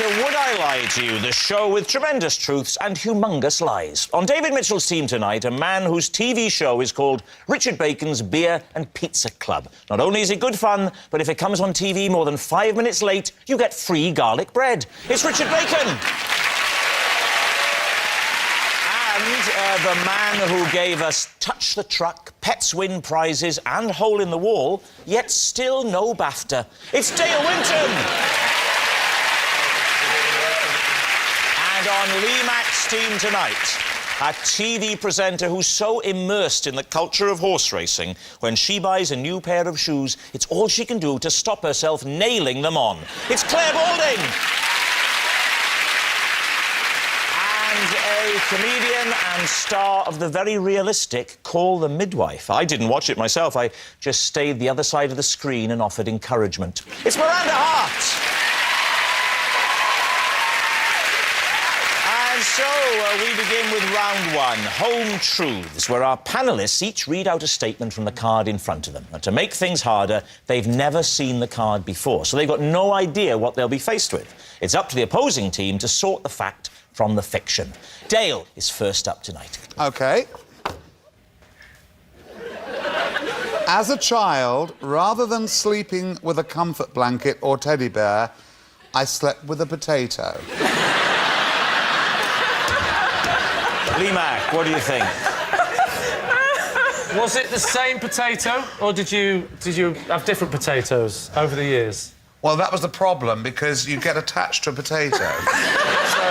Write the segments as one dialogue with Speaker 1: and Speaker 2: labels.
Speaker 1: to Would I Lie to You, the show with tremendous truths and humongous lies. On David Mitchell's team tonight, a man whose TV show is called Richard Bacon's Beer and Pizza Club. Not only is it good fun, but if it comes on TV more than 5 minutes late, you get free garlic bread. It's Richard Bacon! And the man who gave us Touch the Truck, Pets Win prizes and Hole in the Wall, yet still no BAFTA. It's Dale Winton! And on Lee Mack's team tonight, a TV presenter who's so immersed in the culture of horse racing, when she buys a new pair of shoes, it's all she can do to stop herself nailing them on. It's Claire Balding! And a comedian and star of the very realistic Call the Midwife. I didn't watch it myself. I just stayed the other side of the screen and offered encouragement. It's Miranda Hart! And so we begin with round one, Home Truths, where our panellists each read out a statement from the card in front of them. And to make things harder, they've never seen the card before, so they've got no idea what they'll be faced with. It's up to the opposing team to sort the fact from the fiction. Dale is first up tonight.
Speaker 2: OK. As a child, rather than sleeping with a comfort blanket or teddy bear, I slept with a potato.
Speaker 1: Lee Mack, what do you think?
Speaker 3: Was it the same potato, or did you have different potatoes over the years?
Speaker 2: Well, that was the problem, because you get attached to a potato. So,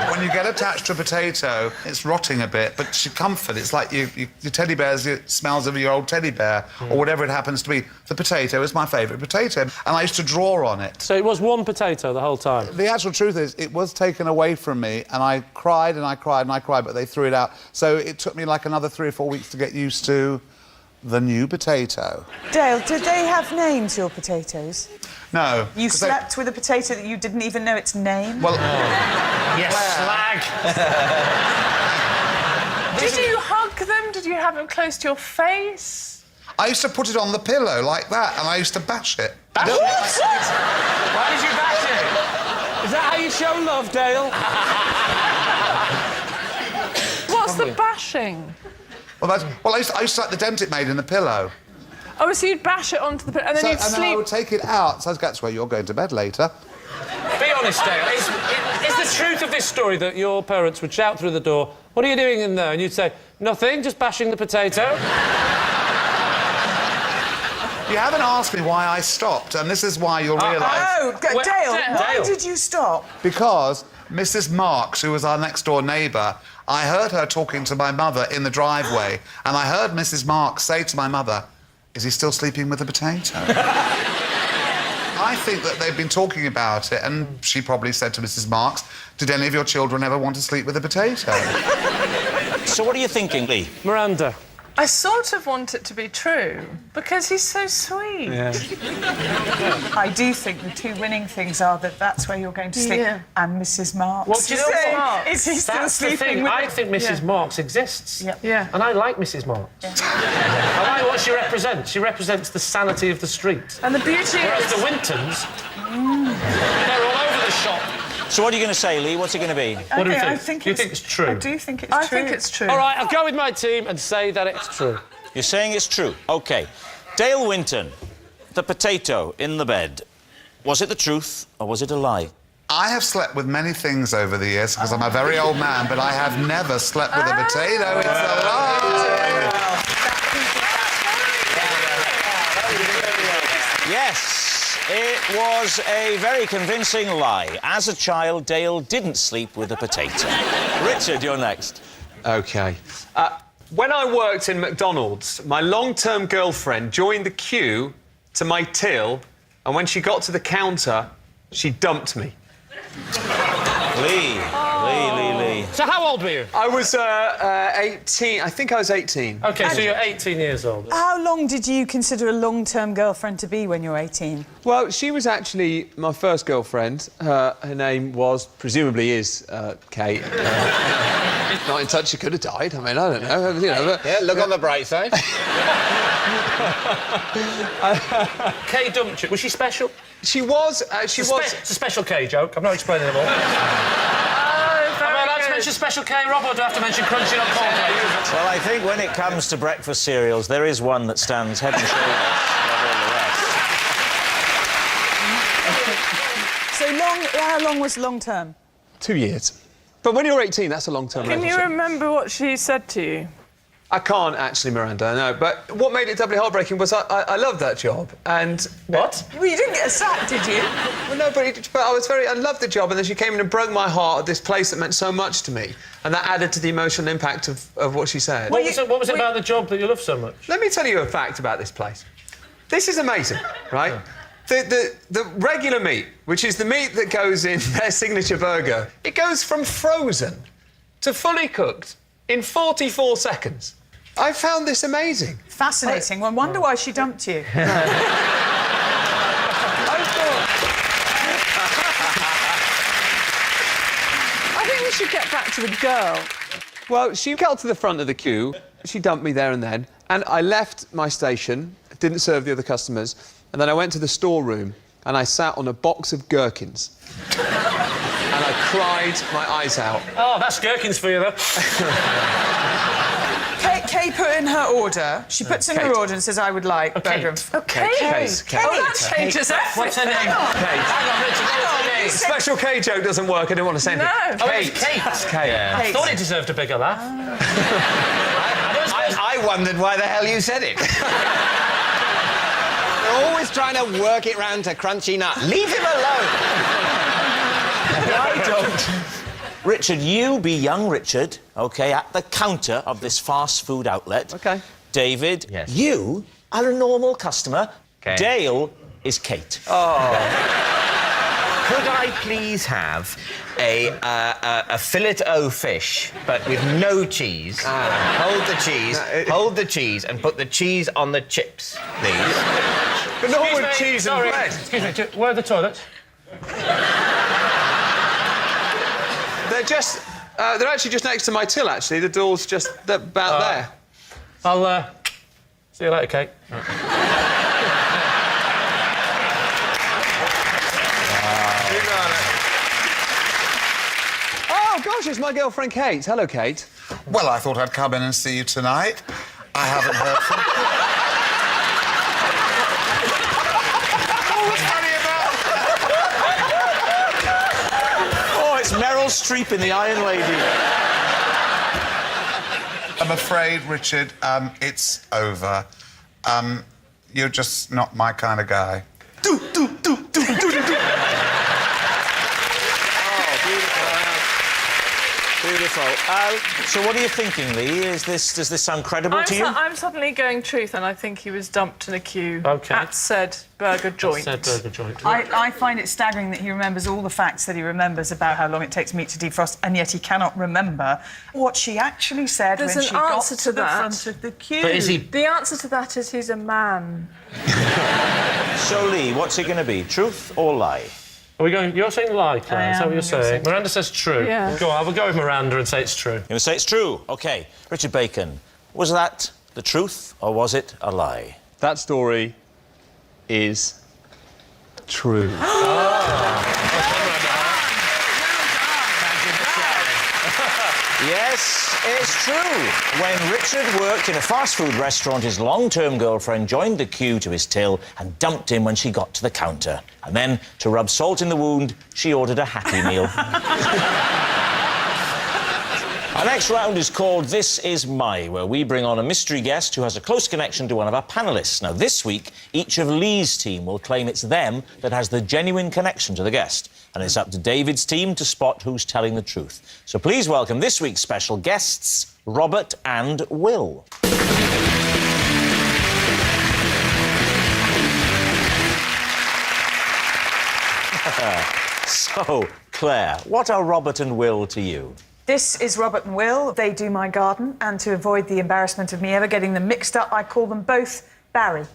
Speaker 2: when you get attached to a potato, it's rotting a bit, but it's your comfort. It's like your teddy bear's, it smells of your old teddy bear, or whatever it happens to be. The potato is my favourite potato, and I used to draw on it.
Speaker 3: So it was one potato the whole time?
Speaker 2: The actual truth is, it was taken away from me, and I cried and I cried and I cried, but they threw it out. So it took me like another 3 or 4 weeks to get used to the new potato.
Speaker 4: Dale, did they have names, your potatoes?
Speaker 2: No.
Speaker 4: You slept with a potato that you didn't even know its name?
Speaker 2: Well...
Speaker 3: Yes, slag!
Speaker 5: Did you hug them? Did you have them close to your face?
Speaker 2: I used to put it on the pillow like that, and I used to bash it.
Speaker 3: Bash it? Why did you bash it? Is that how you show love, Dale?
Speaker 5: What's the bashing?
Speaker 2: Well, I used to like the dent it made in the pillow.
Speaker 5: Oh, so you'd bash it onto the pillow, and then you'd
Speaker 2: And then I
Speaker 5: sleep...
Speaker 2: would take it out, so that's where you're going to bed later.
Speaker 3: Be honest, Dale. Is the truth of this story that your parents would shout through the door, "What are you doing in there?" And you'd say, "Nothing, just bashing the potato"?
Speaker 2: You haven't asked me why I stopped, and this is why you'll realise...
Speaker 4: Dale, why did you stop?
Speaker 2: Because Mrs. Marks, who was our next-door neighbour, I heard her talking to my mother in the driveway, and I heard Mrs. Marks say to my mother, "Is he still sleeping with a potato?" I think that they've been talking about it, and she probably said to Mrs. Marks, "Did any of your children ever want to sleep with a potato?"
Speaker 1: So what are you thinking, Lee?
Speaker 3: Miranda.
Speaker 5: I sort of want it to be true, because he's so sweet.
Speaker 3: Yeah.
Speaker 4: I do think the two winning things are that that's where you're going to sleep, and Mrs. Marks.
Speaker 3: Well, do you know what?
Speaker 4: Is he still
Speaker 3: That's the
Speaker 4: sleeping
Speaker 3: thing.
Speaker 4: with...
Speaker 3: I think Mrs. Marks exists.
Speaker 4: Yep.
Speaker 5: Yeah.
Speaker 3: And I like Mrs. Marks.
Speaker 4: Yeah.
Speaker 3: I like what she represents. She represents the sanity of the street.
Speaker 5: And the beauty
Speaker 3: Whereas
Speaker 5: is...
Speaker 3: the Wintons, they're all over the shop.
Speaker 1: So what are you going to say, Lee? What's it going to be?
Speaker 3: What do you think?
Speaker 4: I think
Speaker 3: Do you think it's true?
Speaker 4: I do think it's true.
Speaker 5: I think it's true.
Speaker 3: All right, I'll go with my team and say that it's true.
Speaker 1: You're saying it's true. OK. Dale Winton, the potato in the bed. Was it the truth or was it a lie?
Speaker 2: I have slept with many things over the years, because I'm a very old man, but I have never slept with a potato. It's a lie!
Speaker 1: Yes, it was a very convincing lie. As a child, Dale didn't sleep with a potato. Richard, you're next.
Speaker 6: OK. When I worked in McDonald's, my long-term girlfriend joined the queue to my till, and when she got to the counter, she dumped me.
Speaker 1: Lee.
Speaker 3: So how old were you?
Speaker 6: I was 18. I think I was 18.
Speaker 3: OK, so you're 18 years old.
Speaker 4: How long did you consider a long-term girlfriend to be when you were 18?
Speaker 6: Well, she was actually my first girlfriend. Her name was, presumably is, Kate. Not in touch, she could have died. I mean, I don't know, you know. But,
Speaker 1: Yeah, look on the bright side.
Speaker 3: Kay dumped you. Was she special?
Speaker 6: She was.
Speaker 3: It's a Special K joke. I'm not explaining it all.
Speaker 5: Oh, very
Speaker 3: Am I allowed to
Speaker 5: good.
Speaker 3: mention Special K, Rob, or do I have to mention Crunchy on cornflakes?
Speaker 1: Well, I think when it comes to breakfast cereals, there is one that stands head and shoulders above all the rest.
Speaker 4: So how long was long term?
Speaker 6: 2 years. But when you're 18, that's a long-term
Speaker 5: Can
Speaker 6: relationship.
Speaker 5: you remember what she said to you?
Speaker 6: I can't actually, Miranda, no. But what made it doubly heartbreaking was I loved that job, and...
Speaker 3: What?
Speaker 4: Well, you didn't get a sack, did you?
Speaker 6: Well, no, but I loved the job, and then she came in and broke my heart at this place that meant so much to me, and that added to the emotional impact of what she said.
Speaker 3: What was it about the job that you love so much?
Speaker 6: Let me tell you a fact about this place. This is amazing, right? The regular meat, which is the meat that goes in their signature burger, it goes from frozen to fully cooked in 44 seconds. I found this amazing.
Speaker 4: Fascinating. Well, I wonder why she dumped you.
Speaker 6: I
Speaker 5: think we should get back to the girl.
Speaker 6: Well, she got to the front of the queue, she dumped me there and then, and I left my station, didn't serve the other customers, and then I went to the storeroom and I sat on a box of gherkins. And I cried my eyes out.
Speaker 3: Oh, that's gherkins for you, though.
Speaker 4: Kay put in her order. She puts in her
Speaker 6: Kate.
Speaker 4: order and says, I would like burger and...
Speaker 5: Okay.
Speaker 6: Kate.
Speaker 5: Oh, that changes everything.
Speaker 3: What's her name? Kate. Hang on, Richard, what's her name?
Speaker 6: Special K joke doesn't work, I didn't want to send
Speaker 5: No.
Speaker 6: it.
Speaker 3: Oh, it's Kate.
Speaker 6: Kate.
Speaker 3: I thought it deserved a bigger laugh.
Speaker 7: I wondered why the hell you said it. You're always trying to work it round to Crunchy Nut. Leave him alone.
Speaker 1: I don't. Richard, you be young Richard, OK, at the counter of this fast food outlet.
Speaker 6: OK.
Speaker 1: David,
Speaker 7: Yes.
Speaker 1: you are a normal customer.
Speaker 7: OK.
Speaker 1: Dale is Kate.
Speaker 7: Could I please have a fillet o fish, but with no cheese? Hold the cheese, hold the cheese, and put the cheese on the chips, please.
Speaker 6: But not
Speaker 3: Excuse
Speaker 6: with
Speaker 3: me,
Speaker 6: cheese
Speaker 3: sorry.
Speaker 6: and bread.
Speaker 3: Excuse me, where are the toilets?
Speaker 6: They're actually just next to my till, actually. The door's just about there.
Speaker 3: I'll, see you later, Kate.
Speaker 6: Oh, gosh, it's my girlfriend Kate. Hello, Kate.
Speaker 2: Well, I thought I'd come in and see you tonight. I haven't heard from you. What's funny about
Speaker 1: Oh, it's Meryl Streep in The Iron Lady.
Speaker 2: I'm afraid, Richard, it's over. You're just not my kind of guy.
Speaker 1: Beautiful. So what are you thinking, Lee? Does this sound credible to you?
Speaker 5: I'm suddenly going truth, and I think he was dumped in a queue
Speaker 3: OK.
Speaker 5: at said burger joint.
Speaker 3: Said burger joint.
Speaker 4: I find it staggering that he remembers all the facts that he remembers about how long it takes meat to defrost, and yet he cannot remember what she actually said
Speaker 5: There's
Speaker 4: when
Speaker 5: an
Speaker 4: she got
Speaker 5: answer
Speaker 4: to
Speaker 5: to
Speaker 4: the
Speaker 5: that.
Speaker 4: front of the queue.
Speaker 3: But is he...
Speaker 5: The answer to that is he's a man.
Speaker 1: So, Lee, what's it going to be? Truth or lie?
Speaker 3: Are we going... You're saying lie, Claire, is that what you're saying?
Speaker 5: say-
Speaker 3: Miranda says true.
Speaker 5: Yeah.
Speaker 3: Go on, we'll go with Miranda and say it's true.
Speaker 1: You're going to say it's true? OK. Richard Bacon, was that the truth or was it a lie?
Speaker 6: That story is true.
Speaker 1: Yes, it's true. When Richard worked in a fast food restaurant, his long-term girlfriend joined the queue to his till and dumped him when she got to the counter. And then, to rub salt in the wound, she ordered a Happy Meal. Our next round is called This Is My, where we bring on a mystery guest who has a close connection to one of our panellists. Now, this week, each of Lee's team will claim it's them that has the genuine connection to the guest. And it's up to David's team to spot who's telling the truth. So please welcome this week's special guests, Robert and Will. So, Claire, what are Robert and Will to you?
Speaker 4: This is Robert and Will. They do my garden, and to avoid the embarrassment of me ever getting them mixed up, I call them both Barry.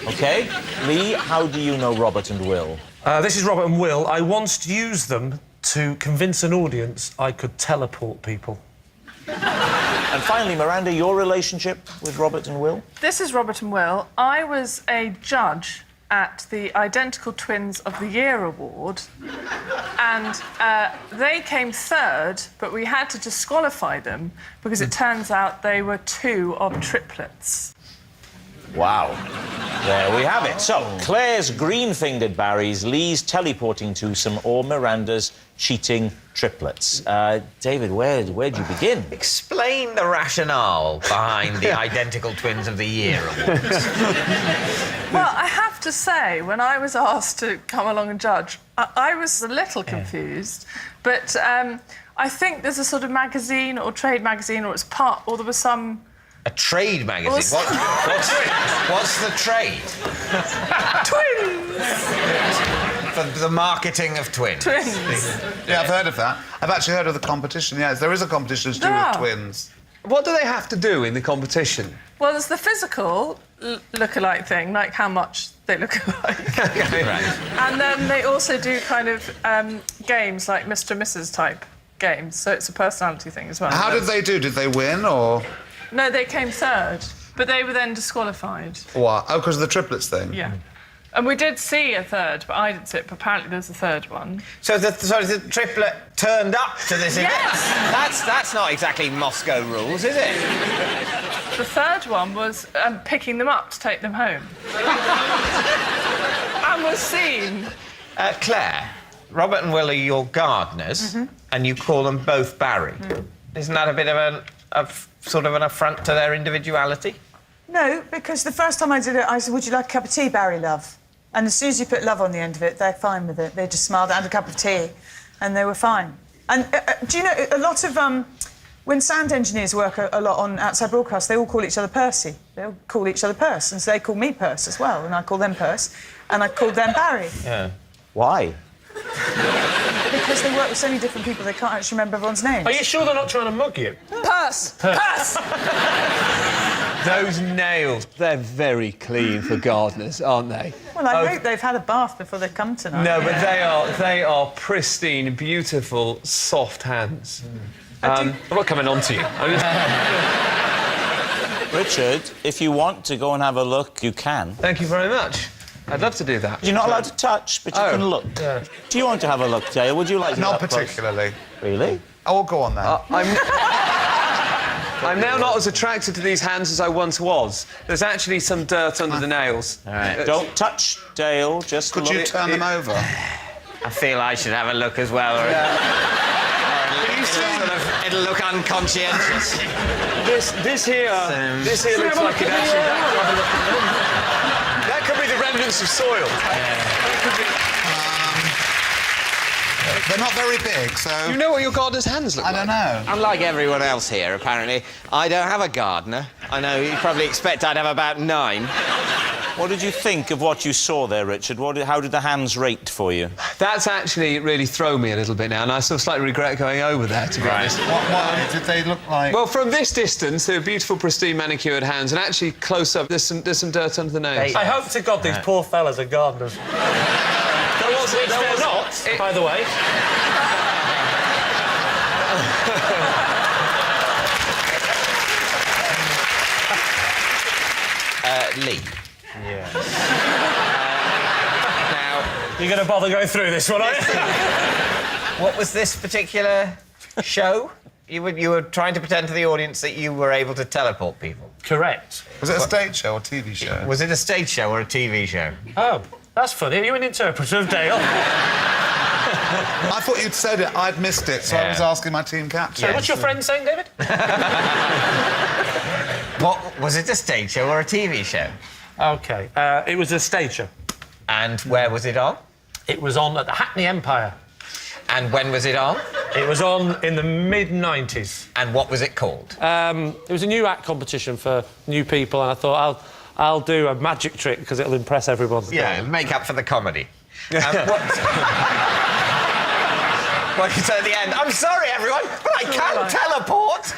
Speaker 1: OK. Lee, how do you know Robert and Will?
Speaker 3: This is Robert and Will. I once used them to convince an audience I could teleport people.
Speaker 1: And finally, Miranda, your relationship with Robert and Will?
Speaker 5: This is Robert and Will. I was a judge at the Identical Twins of the Year award, and they came third, but we had to disqualify them because it turns out they were two of triplets.
Speaker 1: Wow. There we have it. So, Claire's green-fingered Barrys, Lee's teleporting twosome, or Miranda's cheating triplets. David, where'd you begin?
Speaker 7: Explain the rationale behind the Identical Twins of the Year awards.
Speaker 5: Well, I have to say, when I was asked to come along and judge, I was a little confused, but I think there's a sort of magazine or trade magazine, or it's part, or there was some...
Speaker 7: A trade magazine? What's the trade?
Speaker 5: Twins!
Speaker 7: For the marketing of twins.
Speaker 5: Twins.
Speaker 2: Yeah, I've heard of that. I've actually heard of the competition, yes. There is a competition to do
Speaker 5: There
Speaker 2: with
Speaker 5: are.
Speaker 2: twins.
Speaker 6: What do they have to do in the competition?
Speaker 5: Well, there's the physical look-alike thing, like how much they look alike. And then they also do kind of games like Mr. and Mrs. type games, so it's a personality thing as well.
Speaker 2: How did they do? Did they win, or...?
Speaker 5: No, they came third, but they were then disqualified.
Speaker 2: What? Oh, because of the triplets thing?
Speaker 5: Yeah. And we did see a third, but I didn't see it, but apparently there's a third one.
Speaker 7: So the triplet turned up to this event?
Speaker 5: Yes!
Speaker 7: That's not exactly Moscow rules, is it?
Speaker 5: The third one was picking them up to take them home. And was seen.
Speaker 7: Claire, Robert and Will are your gardeners, and you call them both Barry. Isn't that a bit of sort of an affront to their individuality?
Speaker 4: No, because the first time I did it, I said, would you like a cup of tea, Barry, love? And as soon as you put love on the end of it, they're fine with it. They just smiled and had a cup of tea, and they were fine. And do you know, a lot of... when sound engineers work a lot on outside broadcast, they all call each other Percy. They all call each other Purse, and so they call me Purse as well, and I call them Purse, and I called them Barry.
Speaker 7: Yeah.
Speaker 1: Why?
Speaker 4: Because they work with so many different people, they can't actually remember everyone's names.
Speaker 3: Are you sure they're not trying to mug you?
Speaker 5: Purse! Purse!
Speaker 6: Those nails, they're very clean for gardeners, aren't they?
Speaker 4: Well, I hope they've had a bath before they come tonight.
Speaker 6: No, but they are pristine, beautiful, soft hands. I'm not coming on to you.
Speaker 1: Richard, if you want to go and have a look, you can.
Speaker 6: Thank you very much. I'd love to do that.
Speaker 1: You're not allowed to touch, but you can look.
Speaker 6: Yeah.
Speaker 1: Do you want to have a look, Dale? Would you like to
Speaker 2: Not
Speaker 1: get up close?
Speaker 2: particularly.
Speaker 1: Really?
Speaker 2: Oh, go on then.
Speaker 6: I'm now not as attracted to these hands as I once was. There's actually some dirt under the nails.
Speaker 7: All right.
Speaker 1: Don't touch, Dale. Just
Speaker 2: Could
Speaker 1: look.
Speaker 2: you turn them over?
Speaker 7: I feel I should have a look as well. Or it'll look unconscientious.
Speaker 6: This here looks like it actually... That could be the remnants of soil.
Speaker 2: They're not very big, so...
Speaker 6: You know what your gardener's hands look
Speaker 2: I
Speaker 6: like?
Speaker 2: don't know.
Speaker 7: Unlike everyone else here, apparently, I don't have a gardener. I know you probably expect I'd have about 9.
Speaker 1: What did you think of what you saw there, Richard? How did the hands rate for you?
Speaker 6: That's actually really thrown me a little bit now, and I sort of slightly regret going over there, to be honest.
Speaker 2: What did they look like?
Speaker 6: Well, from this distance, they're beautiful, pristine, manicured hands, and actually close up, there's some dirt under the nails.
Speaker 3: I hope to God these poor fellas are gardeners. Which they're not, by the way.
Speaker 7: Lee.
Speaker 3: Yeah.
Speaker 7: Now,
Speaker 3: You're going to bother going through this one, aren't you?
Speaker 7: what was this particular show? You were trying to pretend to the audience that you were able to teleport people.
Speaker 3: Correct.
Speaker 2: Was it a stage show or TV show?
Speaker 7: Was it a stage show or a TV show?
Speaker 3: Oh, that's funny. Are you an interpreter of Dale?
Speaker 2: I thought you'd said it, I'd missed it, so I was asking my team captain.
Speaker 3: So what's your friend saying, David?
Speaker 7: What was it, a stage show or a TV show?
Speaker 3: OK. It was a stage show.
Speaker 7: And where was it on?
Speaker 3: It was on at the Hackney Empire.
Speaker 7: And when was it on?
Speaker 3: It was on in the mid-90s.
Speaker 7: And what was it called?
Speaker 3: It was a new act competition for new people, and I thought I'll do a magic trick because it'll impress everyone.
Speaker 7: Yeah, make up for the comedy. What you said at the end, I'm sorry, everyone, but I can't teleport.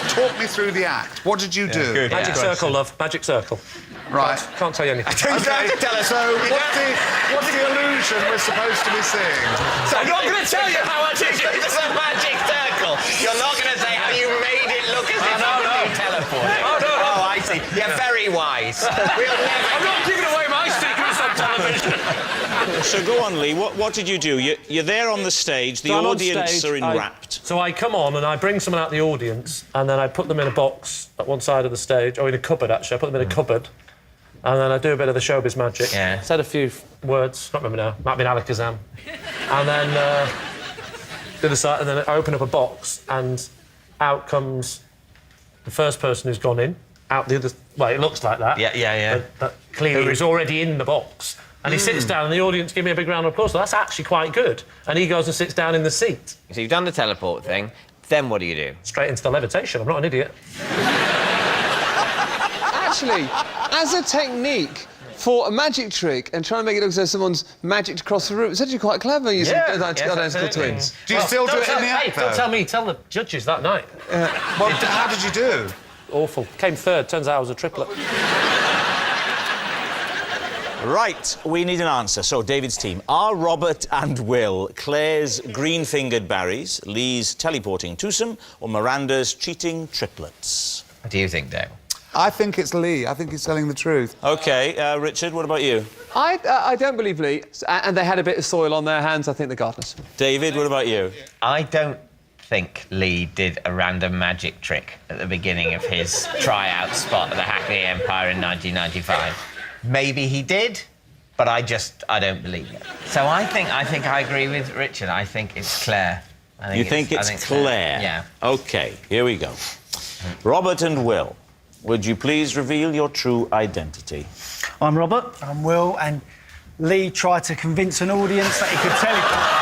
Speaker 2: Talk me through the act. What did you do?
Speaker 6: good.
Speaker 3: Magic circle, love. Magic circle.
Speaker 2: Right.
Speaker 3: Can't tell you anything.
Speaker 7: You don't have to tell us.
Speaker 2: So, what's the illusion we're supposed to be seeing?
Speaker 7: So I'm not going to tell you how much it's a magic circle. You're not going to say how you made it look as if you teleported.
Speaker 3: Oh, no.
Speaker 7: Oh, I see. You're very very wise.
Speaker 3: I'm not giving away my secrets on television.
Speaker 1: So go on, Lee. What did you do? You're there on the stage. The
Speaker 3: So I'm on
Speaker 1: audience
Speaker 3: stage,
Speaker 1: are enwrapped.
Speaker 3: So I come on and I bring someone out the audience and then I put them in a box at one side of the stage, or in a cupboard, actually. I put them in a cupboard. And then I do a bit of the showbiz magic.
Speaker 7: Yeah.
Speaker 3: Said a few words, not remember now. Might have been Alakazam. And then do the side, and then I open up a box, and out comes the first person who's gone in. Out the other. Well, it looks like that.
Speaker 7: Yeah.
Speaker 3: But clearly he was already in the box. And he sits down, and the audience give me a big round of applause. So that's actually quite good. And he goes and sits down in the seat.
Speaker 7: So you've done the teleport thing. Then what do you do?
Speaker 3: Straight into the levitation. I'm not an idiot.
Speaker 6: Actually, as a technique for a magic trick and trying to make it look as though someone's magicked across the room, it's actually quite clever using identical
Speaker 7: absolutely.
Speaker 6: twins.
Speaker 2: Do you still do it in the act,
Speaker 3: Don't
Speaker 2: though?
Speaker 3: tell me. Tell the judges that night.
Speaker 2: Well, how did you do?
Speaker 3: Awful. Came third. Turns out I was a triplet.
Speaker 1: Right, we need an answer. So, David's team. Are Robert and Will Claire's green-fingered Barrys, Lee's teleporting twosome, or Miranda's cheating triplets?
Speaker 7: What do you think, Dale?
Speaker 2: I think it's Lee. I think he's telling the truth.
Speaker 1: OK, Richard, what about you?
Speaker 6: I don't believe Lee, and they had a bit of soil on their hands. I think the gardeners.
Speaker 1: David, what about you?
Speaker 7: I don't think Lee did a random magic trick at the beginning of his tryout spot at the Hackney Empire in 1995. Maybe he did, but I don't believe it. So I think I agree with Richard. I think it's Claire.
Speaker 1: You think it's Claire?
Speaker 7: Yeah.
Speaker 1: OK, here we go. Robert and Will, would you please reveal your true identity?
Speaker 8: I'm Robert. I'm Will, and Lee tried to convince an audience that he could teleport.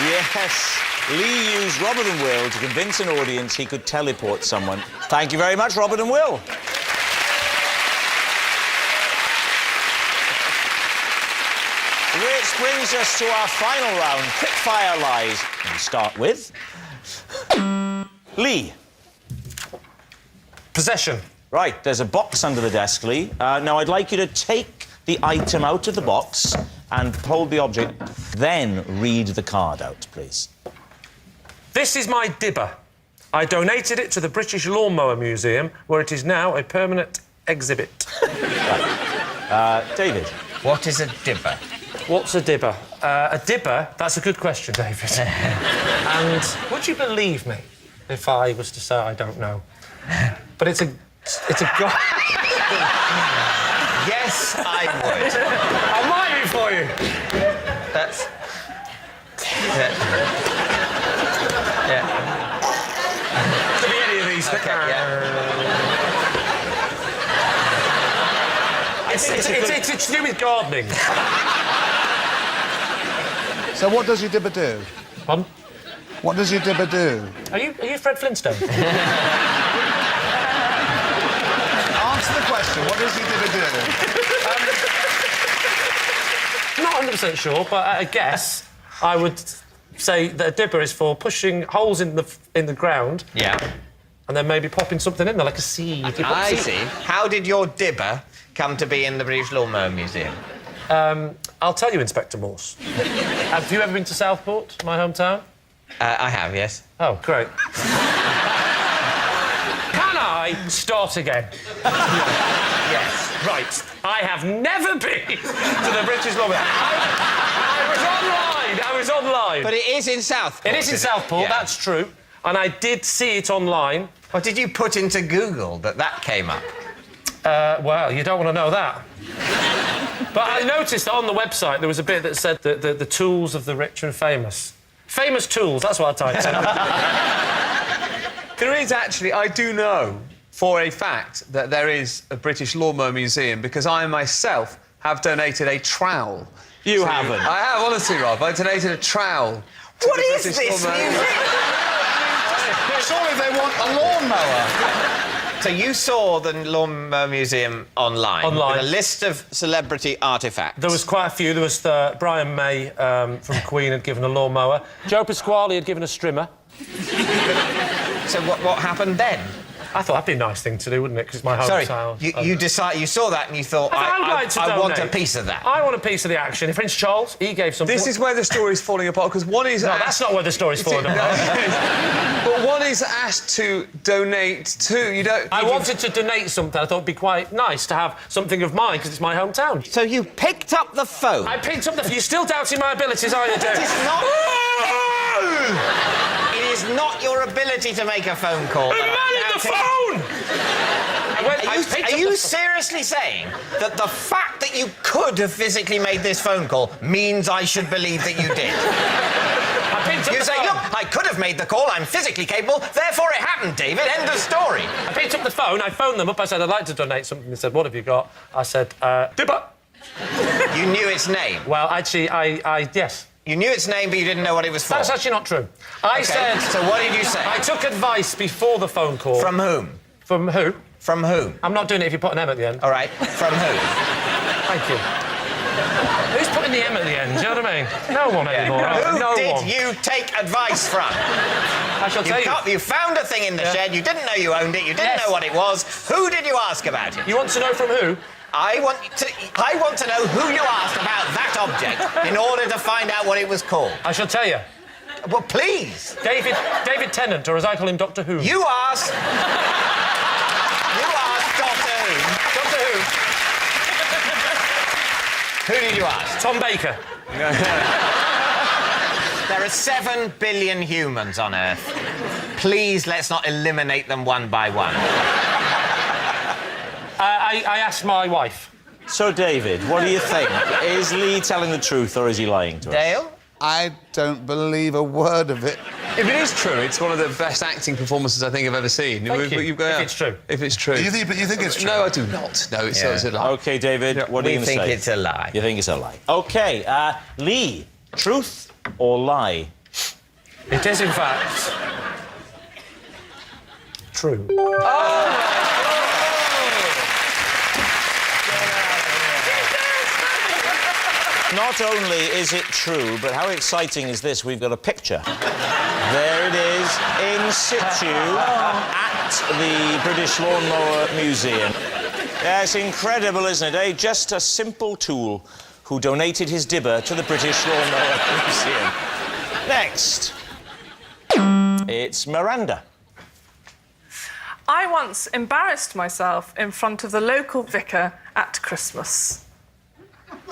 Speaker 1: Yes, Lee used Robert and Will to convince an audience he could teleport someone. Thank you very much, Robert and Will. Which brings us to our final round, quick-fire lies. We start with Lee.
Speaker 3: Possession.
Speaker 1: Right, there's a box under the desk, Lee. Now, I'd like you to take the item out of the box and hold the object, then read the card out, please.
Speaker 3: This is my dibber. I donated it to the British Lawnmower Museum, where it is now a permanent exhibit.
Speaker 1: David.
Speaker 7: What is a dibber?
Speaker 3: What's a dibber? A dibber? That's a good question, David. And would you believe me if I was to say I don't know? But it's a
Speaker 7: Yes, I would.
Speaker 3: I might be for you.
Speaker 7: That's... Yeah.
Speaker 3: Could be any of these.
Speaker 7: Okay,
Speaker 3: It's to do with gardening.
Speaker 2: So what does your dibber do?
Speaker 3: Pardon?
Speaker 2: What does your dibber do?
Speaker 3: Are you Fred Flintstone?
Speaker 2: Answer the question. What does your dibber do?
Speaker 3: Not 100% sure, but at a guess, I would say that a dibber is for pushing holes in the ground.
Speaker 7: Yeah.
Speaker 3: And then maybe popping something in there, like a seed. You put
Speaker 7: I
Speaker 3: seed-
Speaker 7: see. How did your dibber come to be in the British Lawnmower Museum?
Speaker 3: I'll tell you, Inspector Morse. Have you ever been to Southport, my hometown?
Speaker 7: I have, yes.
Speaker 3: Oh, great. Can I start again?
Speaker 7: Yes.
Speaker 3: Right. I have never been to the British Lawnmower. I was online.
Speaker 7: But it is in Southport.
Speaker 3: It is in Southport,
Speaker 7: Yeah.
Speaker 3: that's true. And I did see it online.
Speaker 7: What did you put into Google that came up?
Speaker 3: Well, you don't want to know that. But I noticed on the website there was a bit that said the tools of the rich and famous. Famous tools, that's what I typed in.
Speaker 6: There is actually, I do know for a fact that there is a British Lawnmower Museum because I myself have donated a trowel.
Speaker 1: You haven't.
Speaker 6: I have, honestly, Rob. I donated a trowel.
Speaker 7: What is this?
Speaker 2: Surely they want a lawnmower.
Speaker 7: So you saw the Lawnmower Museum online.
Speaker 3: Online.
Speaker 7: With a list of celebrity artefacts.
Speaker 3: There was quite a few. There was Brian May from Queen had given a lawnmower. Joe Pasquale had given a strimmer.
Speaker 7: So what happened then?
Speaker 3: I thought that'd be a nice thing to do, wouldn't it? Because it's my
Speaker 7: Sorry,
Speaker 3: hometown.
Speaker 7: you saw that and you thought,
Speaker 3: I would like to
Speaker 7: I want a
Speaker 3: donate.
Speaker 7: piece of that.
Speaker 3: I want a piece of the action. Prince Charles, he gave something.
Speaker 6: This is where the story's falling apart, because one is...
Speaker 3: No, that's not where the story's falling apart.
Speaker 6: But one is asked to donate to... You don't...
Speaker 3: I wanted to donate something. I thought it'd be quite nice to have something of mine, because it's my hometown.
Speaker 7: So you picked up the phone.
Speaker 3: I picked up the... You're still doubting my abilities, are you, Dave?
Speaker 7: It is not... It is not your ability to make a phone call.
Speaker 3: The man in the phone!
Speaker 7: Are you seriously saying that the fact that you could have physically made this phone call means I should believe that you did?
Speaker 3: I picked up
Speaker 7: You
Speaker 3: the
Speaker 7: say,
Speaker 3: phone.
Speaker 7: look, I could have made the call, I'm physically capable, therefore it happened, David, end of story.
Speaker 3: I picked up the phone, I phoned them up, I said, I'd like to donate something. They said, what have you got? I said, Dibber.
Speaker 7: You knew its name.
Speaker 3: Well, actually, yes.
Speaker 7: You knew its name, but you didn't know what it was for.
Speaker 3: That's actually not true. I said...
Speaker 7: So what did you say?
Speaker 3: I took advice before the phone call.
Speaker 7: From whom?
Speaker 3: From who?
Speaker 7: From whom?
Speaker 3: I'm not doing it if you put an M at the end.
Speaker 7: All right, from who?
Speaker 3: Thank you. Who's putting the M at the end? Do you know what I mean? No one anymore.
Speaker 7: Who
Speaker 3: no
Speaker 7: did
Speaker 3: one.
Speaker 7: you take advice from?
Speaker 3: I shall tell you.
Speaker 7: You found a thing in the shed, you didn't know you owned it, you didn't
Speaker 3: Yes.
Speaker 7: know what it was. Who did you ask about it?
Speaker 3: You want to know from who?
Speaker 7: I want to know who you asked about that object in order to find out what it was called.
Speaker 3: I shall tell you.
Speaker 7: Well, please.
Speaker 3: David Tennant, or as I call him, Doctor Who.
Speaker 7: You asked... You asked Doctor Who.
Speaker 3: Doctor Who.
Speaker 7: Who did you ask?
Speaker 3: Tom Baker.
Speaker 7: There are 7 billion humans on Earth. Please, let's not eliminate them one by one.
Speaker 3: I asked my wife.
Speaker 1: So, David, what do you think? Is Lee telling the truth or is he lying to us?
Speaker 7: Dale?
Speaker 2: I don't believe a word of it.
Speaker 6: If it is true, it's one of the best acting performances I think I've ever seen.
Speaker 3: Thank you. If it's true.
Speaker 6: If it's true.
Speaker 2: You think it's true?
Speaker 6: No, I do not. No, it's
Speaker 7: Yeah.
Speaker 6: it's a lie.
Speaker 1: OK, David, what are
Speaker 7: We
Speaker 1: you going to say?
Speaker 7: think it's a lie.
Speaker 1: You think it's a lie. OK, Lee, truth or lie?
Speaker 3: It is, in fact, true.
Speaker 1: Not only is it true, but how exciting is this? We've got a picture. There it is, in situ, at the British Lawnmower Museum. Yeah, it's incredible, isn't it, eh? Just a simple tool who donated his dibber to the British Lawnmower Museum. Next. It's Miranda.
Speaker 5: I once embarrassed myself in front of the local vicar at Christmas.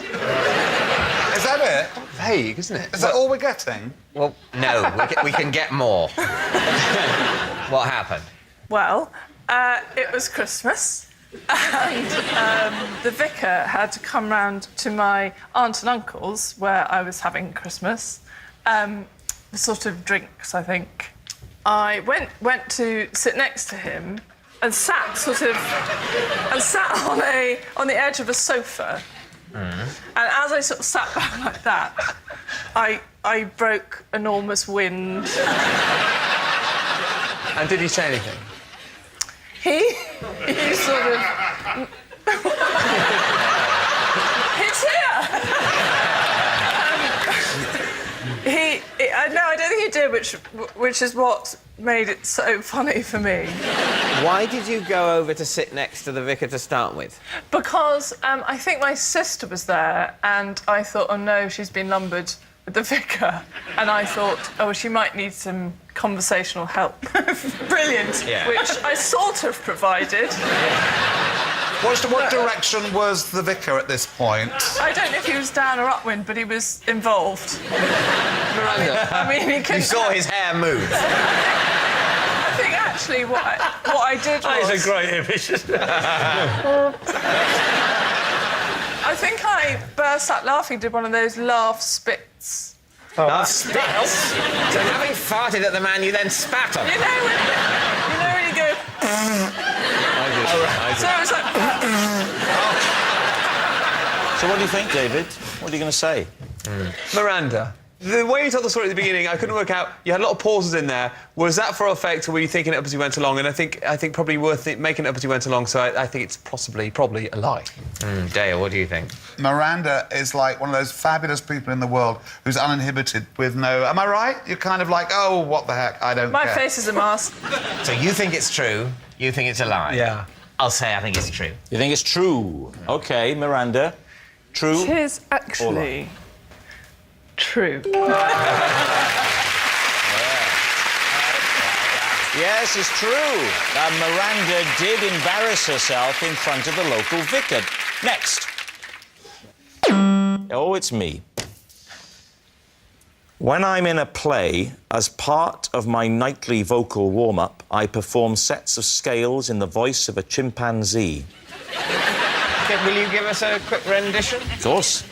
Speaker 2: Is that it?
Speaker 6: Vague, isn't it?
Speaker 2: Is that all we're getting?
Speaker 7: Well, no, we can get more. What happened?
Speaker 5: Well, it was Christmas, and the vicar had to come round to my aunt and uncle's where I was having Christmas. The sort of drinks, I think. I went to sit next to him and sat on the edge of a sofa. And as I sort of sat back like that, I broke enormous wind.
Speaker 6: And did he say anything?
Speaker 5: He sort of... It's here! No, I don't think he did, which is what made it so funny for me.
Speaker 7: Why did you go over to sit next to the vicar to start with?
Speaker 5: Because I think my sister was there, and I thought, oh no, she's been lumbered with the vicar. And I thought, oh, she might need some conversational help. Brilliant.
Speaker 7: Yeah.
Speaker 5: Which I sort of provided.
Speaker 2: What direction was the vicar at this point?
Speaker 5: I don't know if he was down or upwind, but he was involved.
Speaker 6: Miranda.
Speaker 5: I mean, he could...
Speaker 7: You saw his hair move.
Speaker 5: I think actually what I did was...
Speaker 3: That is a great image.
Speaker 5: I think I burst out laughing, did one of those laugh spits.
Speaker 7: Spits? So having farted at the man, you then spat on him.
Speaker 5: You know when you go... So it was like...
Speaker 1: So what do you think, David? What are you going to say?
Speaker 6: Miranda. The way you told the story at the beginning, I couldn't work out. You had a lot of pauses in there. Was that for effect, or were you thinking it up as you went along? And I think probably worth it, making it up as you went along. So I think it's probably a lie.
Speaker 7: Dale, what do you think?
Speaker 2: Miranda is like one of those fabulous people in the world who's uninhibited with no... Am I right? You're kind of like, oh, what the heck, I don't
Speaker 5: My
Speaker 2: care.
Speaker 5: face is a mask.
Speaker 7: So you think it's true, You think it's a lie?
Speaker 6: Yeah.
Speaker 7: I'll say I think it's true.
Speaker 1: You think it's true? OK, Miranda. True?
Speaker 5: It is actually true.
Speaker 1: Yes, it's true. Miranda did embarrass herself in front of the local vicar. Next. Oh, it's me. When I'm in a play, as part of my nightly vocal warm-up, I perform sets of scales in the voice of a chimpanzee.
Speaker 7: Okay, will you give us a quick rendition?
Speaker 1: Of course.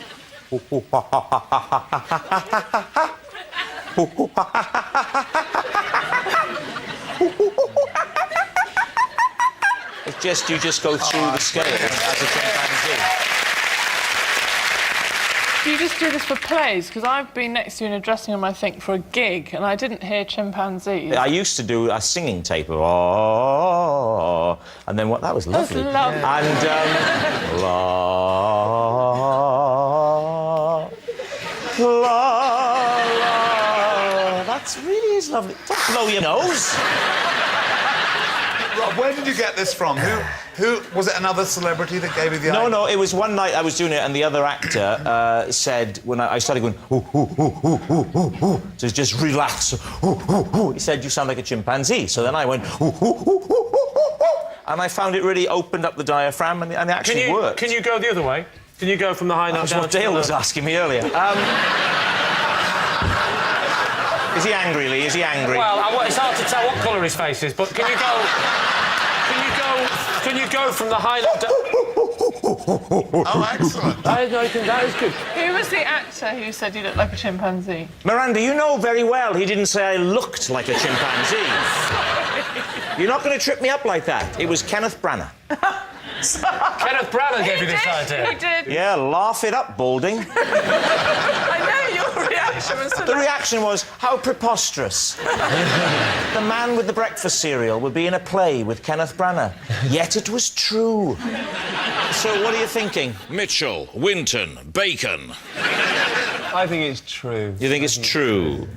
Speaker 1: It's just, you just go through the scale as a chimpanzee.
Speaker 5: Do you just do this for plays? Because I've been next to you in a dressing room, I think, for a gig, and I didn't hear chimpanzees.
Speaker 1: I used to do a singing tape of oh, and then what? That was lovely.
Speaker 5: That's lovely.
Speaker 1: And la la. That's really is lovely. Don't blow your nose.
Speaker 2: Rob, where did you get this from? Who was it? Another celebrity that gave you the idea?
Speaker 1: No, it was one night I was doing it, and the other actor said, when I started going, ooh, ooh, ooh, ooh, ooh, ooh, ooh, to just relax, ooh, ooh, ooh, he said, you sound like a chimpanzee. So then I went, ooh, ooh, ooh, ooh, ooh, ooh, and I found it really opened up the diaphragm, and it actually worked.
Speaker 3: Can you go the other way? Can you go from the high note
Speaker 1: That's
Speaker 3: down
Speaker 1: what
Speaker 3: to
Speaker 1: Dale
Speaker 3: the
Speaker 1: was asking me earlier. Is he angry, Lee? Is he angry?
Speaker 3: Well, it's hard to tell what colour his face is, but can you go... Can you go from the high note down...
Speaker 2: Oh, excellent.
Speaker 3: That is good.
Speaker 5: Who was the actor who said you looked like a chimpanzee?
Speaker 1: Miranda, you know very well he didn't say I looked like a chimpanzee. You're not going to trip me up like that. It was Kenneth Branagh.
Speaker 3: Kenneth Branagh gave you this idea.
Speaker 5: He did.
Speaker 1: Yeah, laugh it up, Balding.
Speaker 5: I know your reaction was to
Speaker 1: The reaction was, how preposterous. The man with the breakfast cereal would be in a play with Kenneth Branagh. Yet it was true. So what are you thinking?
Speaker 9: Mitchell, Winton, Bacon.
Speaker 6: I think it's true.
Speaker 1: You think it's true?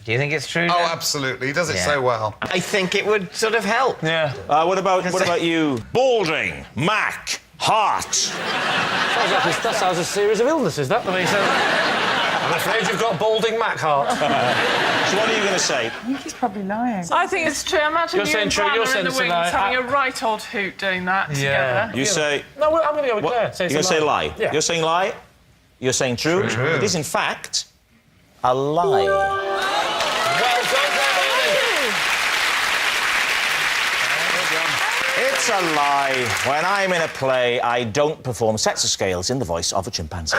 Speaker 7: Do you think it's true?
Speaker 2: Oh,
Speaker 7: Dan?
Speaker 2: absolutely. He does it
Speaker 7: Yeah.
Speaker 2: so well.
Speaker 7: I think it would sort of help.
Speaker 3: Yeah.
Speaker 1: What about you?
Speaker 9: Balding, Mac, Hart.
Speaker 3: That sounds a series of illnesses, that. I mean, I'm afraid you've got balding Mac heart.
Speaker 1: So what are you going to say?
Speaker 4: I think he's probably lying.
Speaker 5: I think it's true. Imagine
Speaker 3: You're
Speaker 5: you
Speaker 3: saying
Speaker 5: and
Speaker 3: true, you're
Speaker 5: Branagh in
Speaker 3: saying
Speaker 5: the
Speaker 3: it's a
Speaker 5: wings
Speaker 3: lie.
Speaker 5: having a right old hoot doing that together.
Speaker 1: You say...
Speaker 3: No, I'm going to go with Claire.
Speaker 1: You're going to say lie?
Speaker 3: Yeah.
Speaker 1: You're saying lie? You're saying true?
Speaker 2: True.
Speaker 1: It is, in fact, a lie.
Speaker 3: Well done,
Speaker 1: It's a lie. When I'm in a play, I don't perform sets of scales in the voice of a chimpanzee.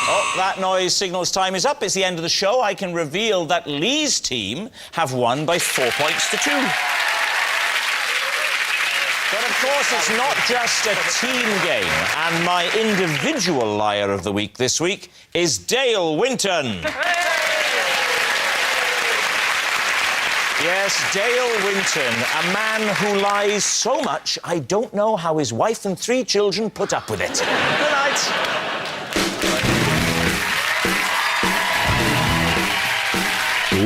Speaker 1: Oh, that noise signals time is up. It's the end of the show. I can reveal that Lee's team have won by 4 points to 2. But of course, it's not just a team game. And my individual liar of the week this week is Dale Winton. Yes, Dale Winton, a man who lies so much, I don't know how his wife and 3 children put up with it. Good night.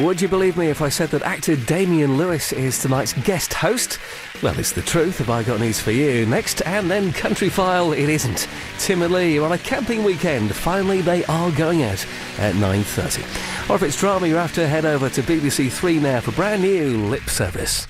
Speaker 10: Would you believe me if I said that actor Damian Lewis is tonight's guest host? Well, it's the truth. Have I got news for you? Next, and then Country File, it isn't. Tim and Lee are on a camping weekend. Finally, they are going out at 9:30. Or if it's drama, you have to head over to BBC 3 now for brand new Lip Service.